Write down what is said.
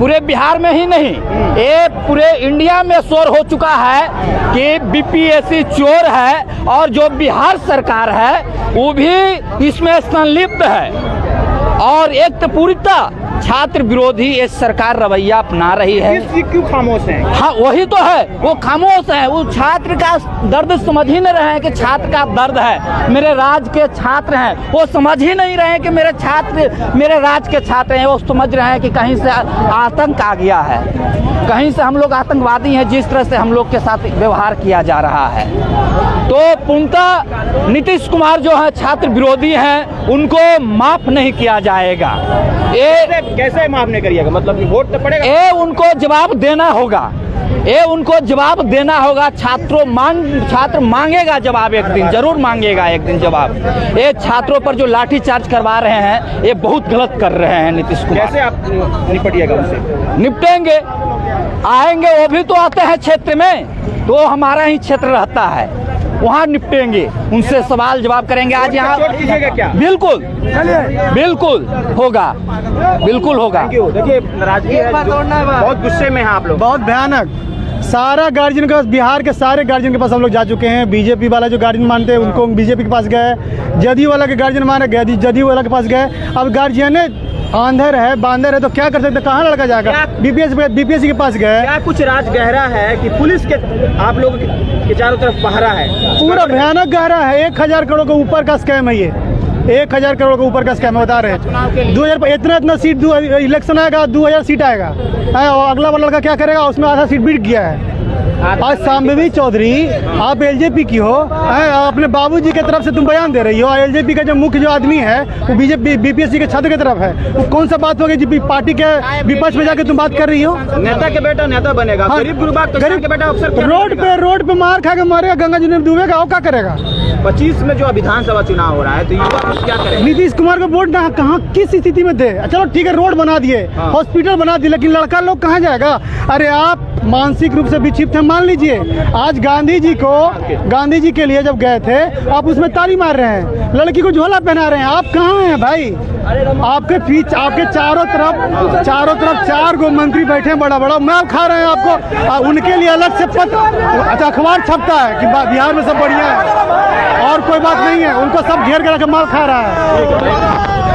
पूरे बिहार में ही नहीं, ये पूरे इंडिया में शोर हो चुका है कि बीपीएससी चोर है और जो बिहार सरकार है वो भी इसमें संलिप्त है। और एक तो पूरीता छात्र विरोधी ये सरकार रवैया अपना रही है। क्यों खामोश हैं? हाँ वही तो है, वो खामोश है। वो छात्र का दर्द समझ ही नहीं रहे हैं कि छात्र का दर्द है। मेरे राज्य के छात्र हैं, वो समझ ही नहीं रहे हैं कि मेरे छात्र मेरे राज्य के छात्र हैं। वो समझ रहे हैं कि कहीं से आतंक आ गया है, कहीं से हम लोग आतंकवादी हैं, जिस तरह से हम लोग के साथ व्यवहार किया जा रहा है। तो पूर्णतः नीतीश कुमार जो है छात्र विरोधी हैं, उनको माफ नहीं किया जाएगा। ये कैसे माफ नहीं करिएगा? मतलब वोट तो पड़ेगा। ये उनको जवाब देना होगा, ये उनको जवाब देना होगा। छात्र मांगेगा जवाब, एक दिन जरूर मांगेगा एक दिन जवाब। ये छात्रों पर जो लाठी चार्ज करवा रहे हैं ये बहुत गलत कर रहे हैं नीतीश कुमार। कैसे आप निपटिएगा उनसे? निपटेंगे, आएंगे, वो भी तो आते हैं क्षेत्र में, तो हमारा ही क्षेत्र रहता है, वहाँ निपटेंगे, उनसे सवाल जवाब करेंगे। आज यहाँ क्या? बिल्कुल बिल्कुल होगा, बिल्कुल होगा। देखिए राजकीय बहुत गुस्से में हैं आप लोग। बहुत भयानक। सारा गार्जियन के पास, बिहार के सारे गार्जियन के पास हम लोग जा चुके हैं। बीजेपी वाला जो गार्जियन मानते हैं उनको बीजेपी के पास गए, जदयू वाला के गार्जियन माने गए, जदयू वाला के पास गए। अब गार्जियन आंधर है, बांधर है, तो क्या कर सकते? कहाँ लड़का जाएगा? बीपीएससी के पास गए। क्या कुछ राज गहरा है कि पुलिस के आप लोग के चारों तरफ पहरा है? पूरा भयानक गहरा है। 1000 करोड़ के ऊपर का स्कैम है ये, 1000 करोड़ के ऊपर का स्कैम बता रहे हैं। 2000 इतना सीट, इलेक्शन आएगा 2000 सीट आएगा, और अगला वाला लड़का क्या करेगा? उसमें आधा सीट बीत गया है। आज शांभवी चौधरी, आप एलजेपी की हो, अपने बाबूजी के तरफ से तुम बयान दे रही हो। एलजेपी का जो मुख्य जो आदमी है वो बीजेपी बीपीएससी के छात्र की तरफ है। वो कौन सा बात होगी जी पार्टी के विपक्ष में जाके तुम बात कर रही हो? नेता के बेटा नेता बनेगा, गरीब गुरबा गरीब के बेटा अफसर। रोड पे मार खा के मरेगा, गंगा जी में डूबेगा, वो क्या करेगा? 25 में जो विधानसभा चुनाव हो रहा है, तो युवा क्या करें? नीतीश कुमार को वोट ना कहाँ किस स्थिति में दे? चलो ठीक है, रोड बना दिए, हॉस्पिटल बना दिए, लेकिन लड़का लोग कहाँ जाएगा? अरे आप मानसिक रूप से विक्षिप्त हैं, मान लीजिए। आज गांधी जी के लिए जब गए थे, आप उसमें ताली मार रहे हैं, लड़की को झोला पहना रहे हैं। आप कहाँ हैं भाई? आपके चारों तरफ 4 गो मंत्री बैठे हैं, बड़ा बड़ा माल खा रहे हैं आपको। उनके लिए अलग से पत्र अखबार छपता है कि बिहार में सब बढ़िया है, और कोई बात नहीं है। उनको सब घेर कर माल खा रहा है।